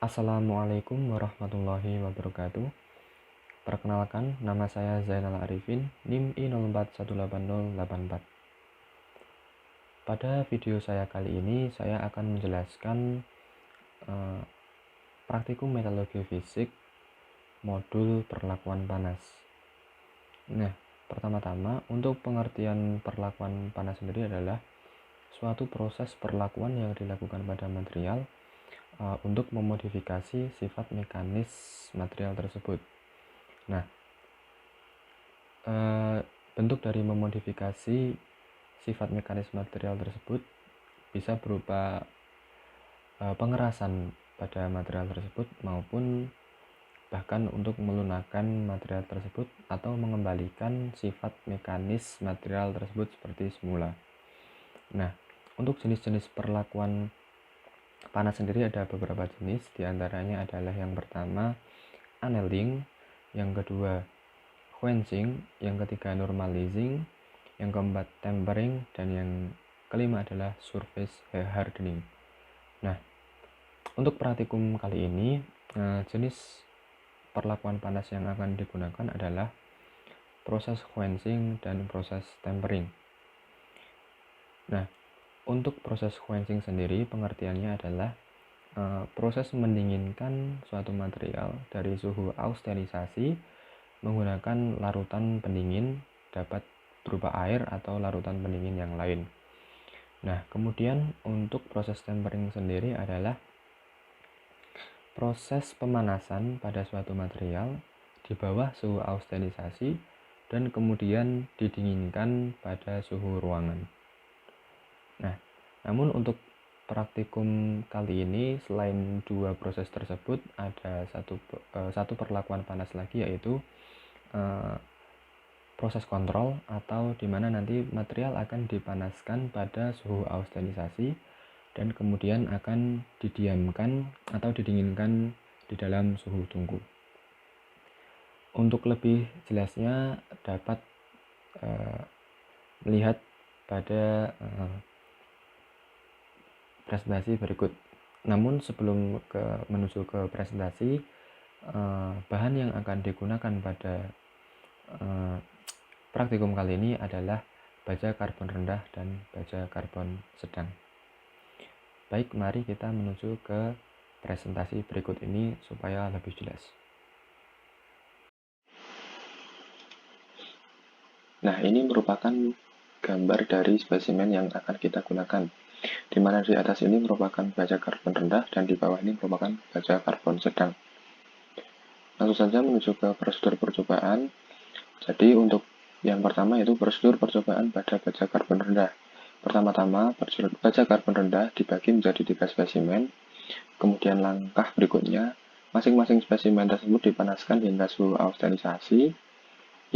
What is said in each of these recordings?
Assalamualaikum warahmatullahi wabarakatuh. Perkenalkan, nama saya Zainal Arifin, NIM I04180084. Pada video saya kali ini, saya akan menjelaskan praktikum metalurgi fisik modul perlakuan panas. Nah, pertama-tama, untuk pengertian perlakuan panas sendiri adalah suatu proses perlakuan yang dilakukan pada material untuk memodifikasi sifat mekanis material tersebut. Nah, bentuk dari memodifikasi sifat mekanis material tersebut bisa berupa pengerasan pada material tersebut maupun bahkan untuk melunakkan material tersebut atau mengembalikan sifat mekanis material tersebut seperti semula. Nah, untuk jenis-jenis perlakuan panas sendiri ada beberapa jenis, diantaranya adalah yang pertama annealing, yang kedua quenching, yang ketiga normalizing, yang keempat tempering, dan yang kelima adalah surface hardening. Nah, untuk praktikum kali ini jenis perlakuan panas yang akan digunakan adalah proses quenching dan proses tempering. Nah, untuk proses quenching sendiri pengertiannya adalah proses mendinginkan suatu material dari suhu austenisasi menggunakan larutan pendingin, dapat berupa air atau larutan pendingin yang lain. Nah, kemudian untuk proses tempering sendiri adalah proses pemanasan pada suatu material di bawah suhu austenisasi dan kemudian didinginkan pada suhu ruangan. Nah, namun untuk praktikum kali ini selain dua proses tersebut ada satu perlakuan panas lagi, yaitu proses kontrol, atau di mana nanti material akan dipanaskan pada suhu austenisasi dan kemudian akan didiamkan atau didinginkan di dalam suhu tunggu. Untuk lebih jelasnya dapat melihat pada presentasi berikut. Namun sebelum menuju ke presentasi, bahan yang akan digunakan pada praktikum kali ini adalah baja karbon rendah dan baja karbon sedang. Baik, mari kita menuju ke presentasi berikut ini supaya lebih jelas. Nah, ini merupakan gambar dari spesimen yang akan kita gunakan, di mana di atas ini merupakan baja karbon rendah dan di bawah ini merupakan baja karbon sedang. Langsung saja menuju ke prosedur percobaan. Jadi untuk yang pertama itu prosedur percobaan pada baja karbon rendah. Pertama-tama, baja karbon rendah dibagi menjadi 3 spesimen. Kemudian langkah berikutnya, masing-masing spesimen tersebut dipanaskan hingga suhu austenisasi,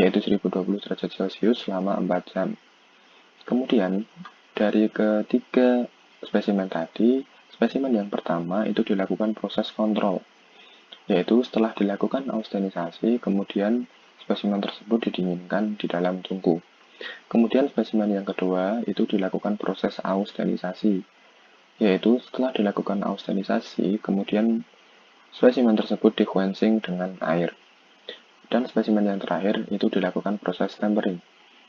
yaitu 1020 derajat Celcius selama 4 jam. Kemudian, dari ketiga spesimen tadi, spesimen yang pertama itu dilakukan proses kontrol, yaitu setelah dilakukan austenisasi, kemudian spesimen tersebut didinginkan di dalam tungku. Kemudian spesimen yang kedua itu dilakukan proses austenisasi, yaitu setelah dilakukan austenisasi, kemudian spesimen tersebut di-quenching dengan air. Dan spesimen yang terakhir itu dilakukan proses tempering,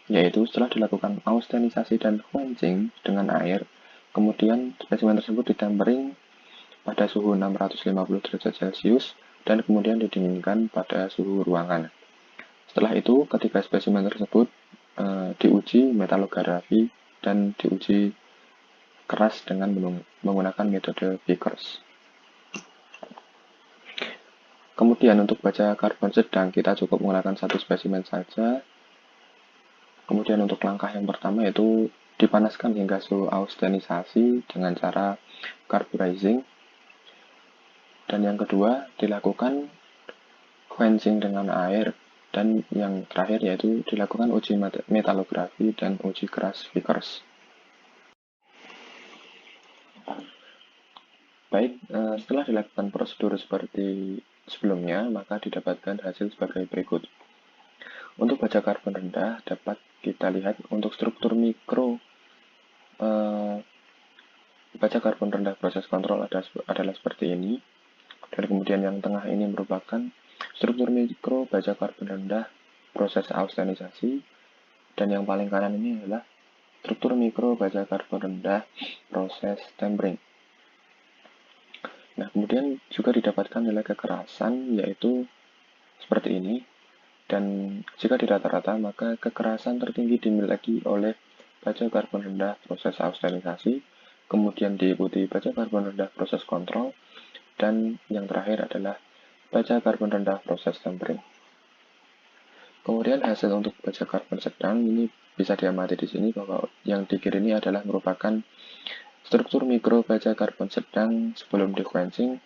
yaitu setelah dilakukan austenisasi dan quenching dengan air, kemudian spesimen tersebut ditempering pada suhu 650 derajat Celcius dan kemudian didinginkan pada suhu ruangan. Setelah itu, ketiga spesimen tersebut diuji metalografi dan diuji keras dengan menggunakan metode Vickers. Kemudian untuk baja karbon sedang kita cukup menggunakan satu spesimen saja. Kemudian untuk langkah yang pertama yaitu dipanaskan hingga suhu austenisasi dengan cara carburizing. Dan yang kedua dilakukan quenching dengan air. Dan yang terakhir yaitu dilakukan uji metalografi dan uji keras Vickers. Baik, setelah dilakukan prosedur seperti sebelumnya, maka didapatkan hasil sebagai berikut. Untuk baja karbon rendah dapat kita lihat untuk struktur mikro baja karbon rendah proses kontrol adalah seperti ini. Dan kemudian yang tengah ini merupakan struktur mikro baja karbon rendah proses austenisasi, dan yang paling kanan ini adalah struktur mikro baja karbon rendah proses tempering. Nah, kemudian juga didapatkan nilai kekerasan yaitu seperti ini, dan jika di rata-rata maka kekerasan tertinggi dimiliki oleh baja karbon rendah proses austenisasi, kemudian diikuti baja karbon rendah proses kontrol, dan yang terakhir adalah baja karbon rendah proses tempering. Kemudian hasil untuk baja karbon sedang ini bisa diamati di sini bahwa yang di kiri ini adalah merupakan struktur mikro baja karbon sedang sebelum dequenching,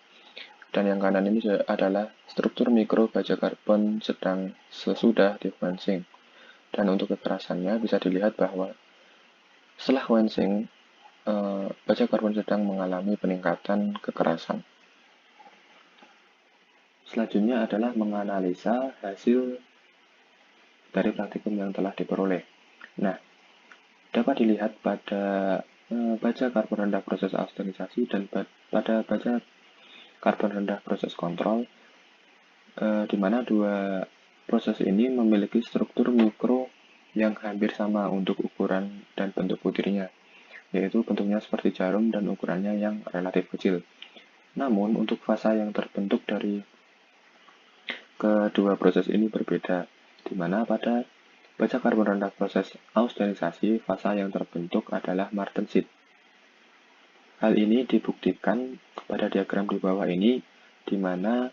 dan yang kanan ini adalah struktur mikro baja karbon sedang sesudah dequenching. Dan untuk kekerasannya bisa dilihat bahwa setelah quenching, baja karbon sedang mengalami peningkatan kekerasan. Selanjutnya adalah menganalisa hasil dari praktikum yang telah diperoleh. Nah, dapat dilihat pada baja karbon rendah proses austenisasi dan pada baja karbon rendah proses kontrol, di mana dua proses ini memiliki struktur mikro yang hampir sama untuk ukuran dan bentuk butirnya, yaitu bentuknya seperti jarum dan ukurannya yang relatif kecil. Namun, untuk fasa yang terbentuk dari kedua proses ini berbeda, di mana pada baja karbon rendah proses austenisasi, fasa yang terbentuk adalah martensit. Hal ini dibuktikan pada diagram di bawah ini, di mana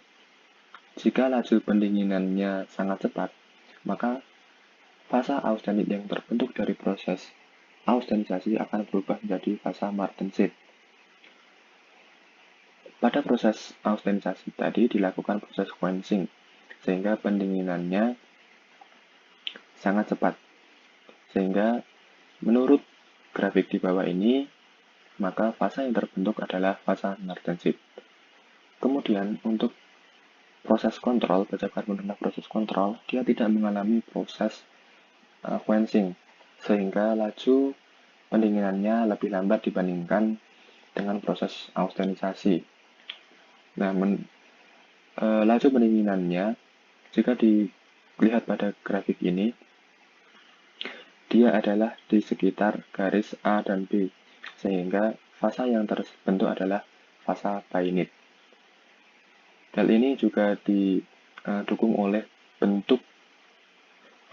jika laju pendinginannya sangat cepat, maka fasa austenit yang terbentuk dari proses austenisasi akan berubah menjadi fasa martensit. Pada proses austenisasi tadi dilakukan proses quenching, sehingga pendinginannya sangat cepat. Sehingga menurut grafik di bawah ini, maka fasa yang terbentuk adalah fasa martensit. Kemudian untuk proses kontrol, baja karbon rendah proses kontrol, dia tidak mengalami proses quenching, sehingga laju pendinginannya lebih lambat dibandingkan dengan proses austenisasi. Nah, laju pendinginannya, jika dilihat pada grafik ini, dia adalah di sekitar garis A dan B, sehingga fasa yang terbentuk adalah fasa bainit. Hal ini juga didukung oleh bentuk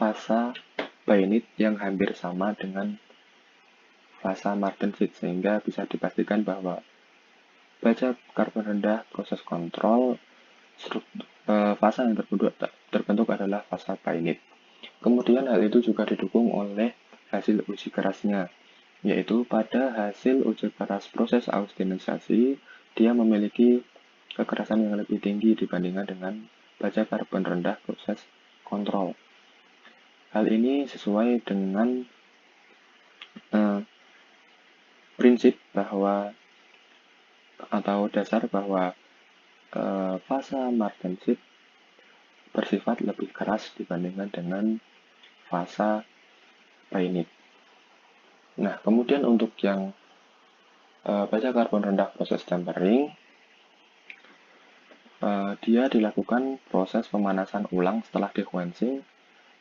fasa bainit yang hampir sama dengan fasa martensit, sehingga bisa dipastikan bahwa baja karbon rendah proses kontrol fasa yang terbentuk adalah fasa bainit. Kemudian hal itu juga didukung oleh hasil uji kerasnya, yaitu pada hasil uji keras proses austenisasi, dia memiliki kekerasan yang lebih tinggi dibandingkan dengan baja karbon rendah proses kontrol. Hal ini sesuai dengan prinsip bahwa atau dasar bahwa fasa martensit bersifat lebih keras dibandingkan dengan fasa bainit. Nah, kemudian untuk yang baja karbon rendah proses tempering, dia dilakukan proses pemanasan ulang setelah dequenching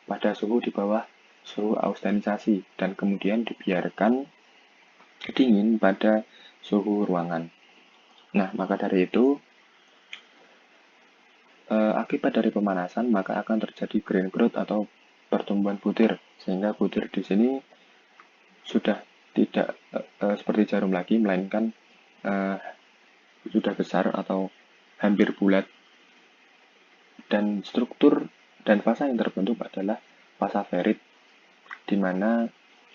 pada suhu di bawah suhu austenisasi, dan kemudian dibiarkan dingin pada suhu ruangan. Nah, maka dari itu, akibat dari pemanasan maka akan terjadi grain growth atau pertumbuhan butir, sehingga butir di sini sudah tidak seperti jarum lagi, melainkan sudah besar atau hampir bulat, dan struktur dan fasa yang terbentuk adalah fasa ferit, di mana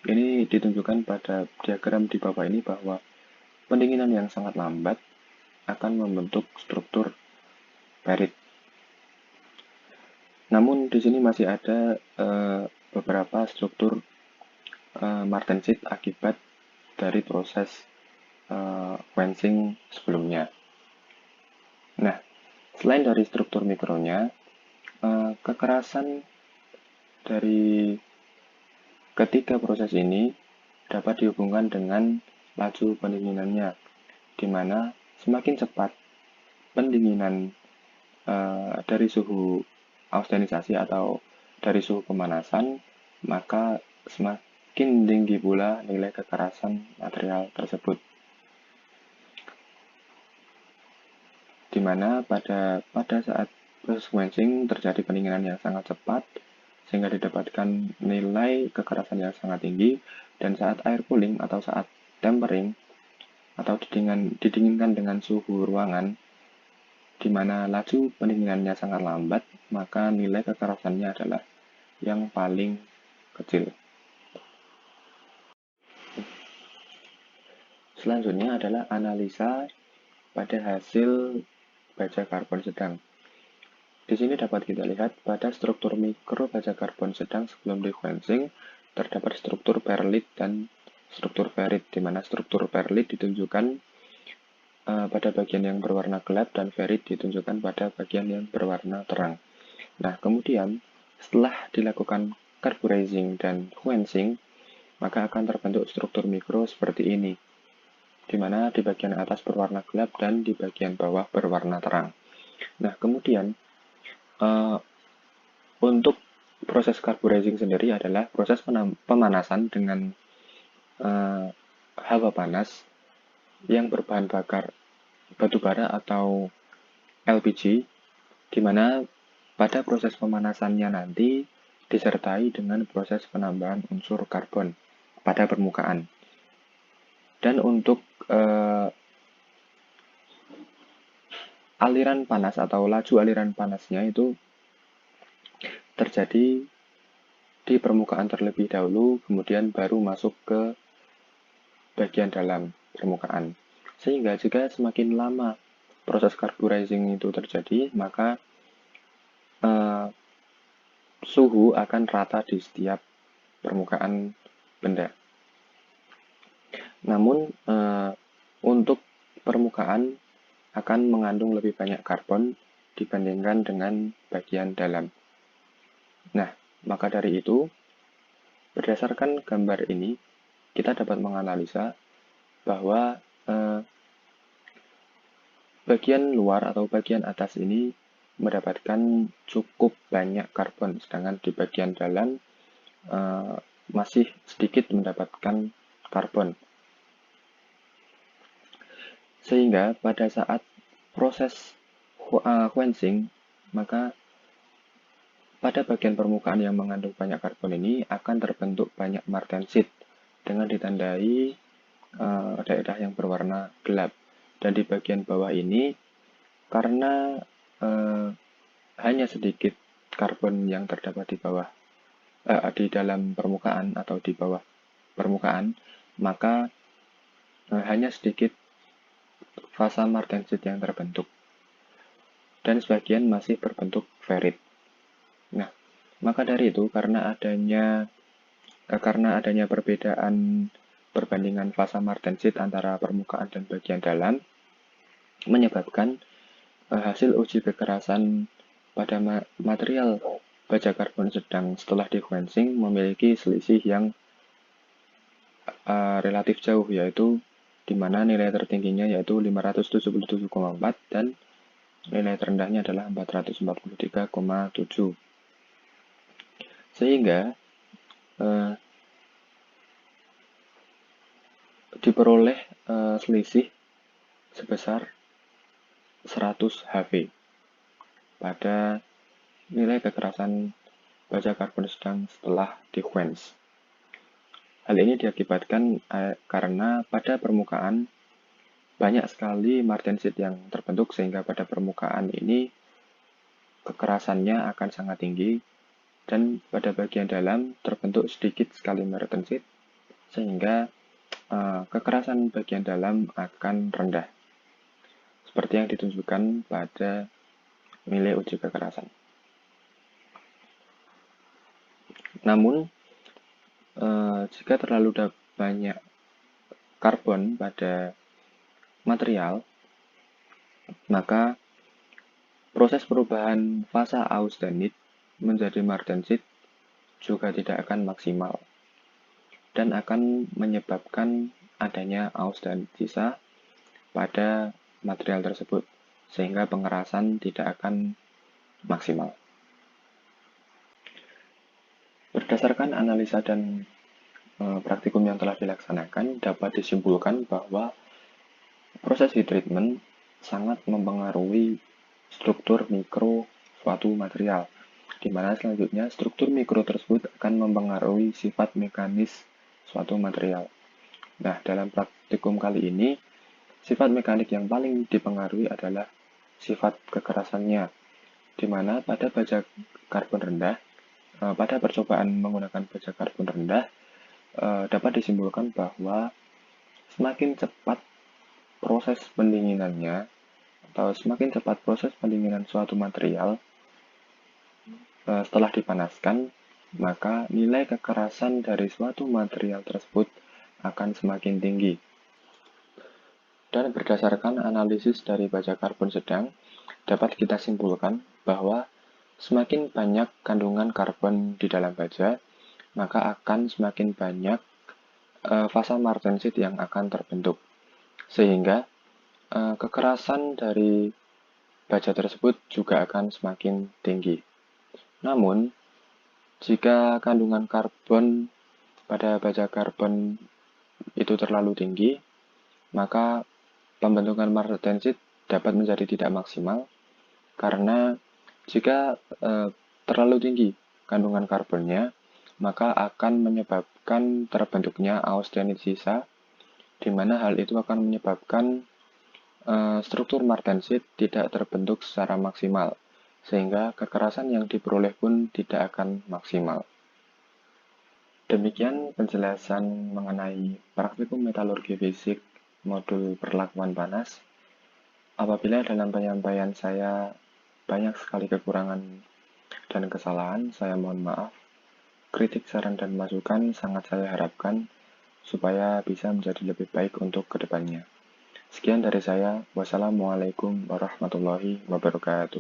ini ditunjukkan pada diagram di bawah ini bahwa pendinginan yang sangat lambat akan membentuk struktur ferit. Namun di sini masih ada beberapa struktur martensit akibat dari proses quenching sebelumnya. Nah, selain dari struktur mikronya, kekerasan dari ketiga proses ini dapat dihubungkan dengan laju pendinginannya, di mana semakin cepat pendinginan dari suhu austenisasi atau dari suhu pemanasan, maka semakin tinggi pula nilai kekerasan material tersebut. Di mana pada saat proses quenching terjadi pendinginan yang sangat cepat, sehingga didapatkan nilai kekerasan yang sangat tinggi, dan saat air cooling atau saat tempering atau didinginkan dengan suhu ruangan, di mana laju pendinginannya sangat lambat, maka nilai kekerasannya adalah yang paling kecil. Selanjutnya adalah analisa pada hasil baja karbon sedang. Di sini dapat kita lihat pada struktur mikro baja karbon sedang sebelum di-quenching terdapat struktur perlit dan struktur ferrit, di mana struktur perlit ditunjukkan pada bagian yang berwarna gelap dan ferrit ditunjukkan pada bagian yang berwarna terang. Nah, kemudian setelah dilakukan carburizing dan quenching, maka akan terbentuk struktur mikro seperti ini, di mana di bagian atas berwarna gelap dan di bagian bawah berwarna terang. Nah, kemudian untuk proses carburizing sendiri adalah proses pemanasan dengan hawa panas yang berbahan bakar batu bara atau LPG, di mana pada proses pemanasannya nanti disertai dengan proses penambahan unsur karbon pada permukaan. Dan untuk aliran panas atau laju aliran panasnya itu terjadi di permukaan terlebih dahulu, kemudian baru masuk ke bagian dalam permukaan. Sehingga jika semakin lama proses carburizing itu terjadi, maka suhu akan rata di setiap permukaan benda. Namun, untuk permukaan akan mengandung lebih banyak karbon dibandingkan dengan bagian dalam. Nah, maka dari itu, berdasarkan gambar ini, kita dapat menganalisa bahwa bagian luar atau bagian atas ini mendapatkan cukup banyak karbon, sedangkan di bagian dalam masih sedikit mendapatkan karbon. Sehingga pada saat proses quenching, maka pada bagian permukaan yang mengandung banyak karbon ini akan terbentuk banyak martensit dengan ditandai daerah yang berwarna gelap. Dan di bagian bawah ini, karena hanya sedikit karbon yang terdapat di bawah, di dalam permukaan atau di bawah permukaan, maka hanya sedikit fasa martensit yang terbentuk, dan sebagian masih berbentuk ferrit. Nah, maka dari itu, karena adanya perbedaan perbandingan fasa martensit antara permukaan dan bagian dalam, menyebabkan hasil uji kekerasan pada material baja karbon sedang setelah di-quenching memiliki selisih yang relatif jauh, yaitu di mana nilai tertingginya yaitu 577,4 dan nilai terendahnya adalah 443,7. Sehingga diperoleh selisih sebesar 100 HV pada nilai kekerasan baja karbon sedang setelah di-quench. Hal ini diakibatkan karena pada permukaan banyak sekali martensit yang terbentuk, sehingga pada permukaan ini kekerasannya akan sangat tinggi, dan pada bagian dalam terbentuk sedikit sekali martensit, sehingga kekerasan bagian dalam akan rendah, seperti yang ditunjukkan pada nilai uji kekerasan. Namun, jika terlalu banyak karbon pada material, maka proses perubahan fasa austenit menjadi martensit juga tidak akan maksimal dan akan menyebabkan adanya austenitisa pada material tersebut, sehingga pengerasan tidak akan maksimal. Berdasarkan analisa dan praktikum yang telah dilaksanakan, dapat disimpulkan bahwa proses heat treatment sangat mempengaruhi struktur mikro suatu material, di mana selanjutnya struktur mikro tersebut akan mempengaruhi sifat mekanis suatu material. Nah, dalam praktikum kali ini, sifat mekanik yang paling dipengaruhi adalah sifat kekerasannya, di mana pada baja karbon rendah, pada percobaan menggunakan baja karbon rendah, dapat disimpulkan bahwa semakin cepat proses pendinginannya, atau semakin cepat proses pendinginan suatu material setelah dipanaskan, maka nilai kekerasan dari suatu material tersebut akan semakin tinggi. Dan berdasarkan analisis dari baja karbon sedang, dapat kita simpulkan bahwa semakin banyak kandungan karbon di dalam baja, maka akan semakin banyak fasa martensit yang akan terbentuk. Sehingga kekerasan dari baja tersebut juga akan semakin tinggi. Namun, jika kandungan karbon pada baja karbon itu terlalu tinggi, maka pembentukan martensit dapat menjadi tidak maksimal, karena jika terlalu tinggi kandungan karbonnya, maka akan menyebabkan terbentuknya austenit sisa, di mana hal itu akan menyebabkan struktur martensit tidak terbentuk secara maksimal, sehingga kekerasan yang diperoleh pun tidak akan maksimal. Demikian penjelasan mengenai praktikum metalurgi fisik modul perlakuan panas. Apabila dalam penyampaian saya banyak sekali kekurangan dan kesalahan, saya mohon maaf. Kritik, saran, dan masukan sangat saya harapkan supaya bisa menjadi lebih baik untuk kedepannya. Sekian dari saya. Wassalamualaikum warahmatullahi wabarakatuh.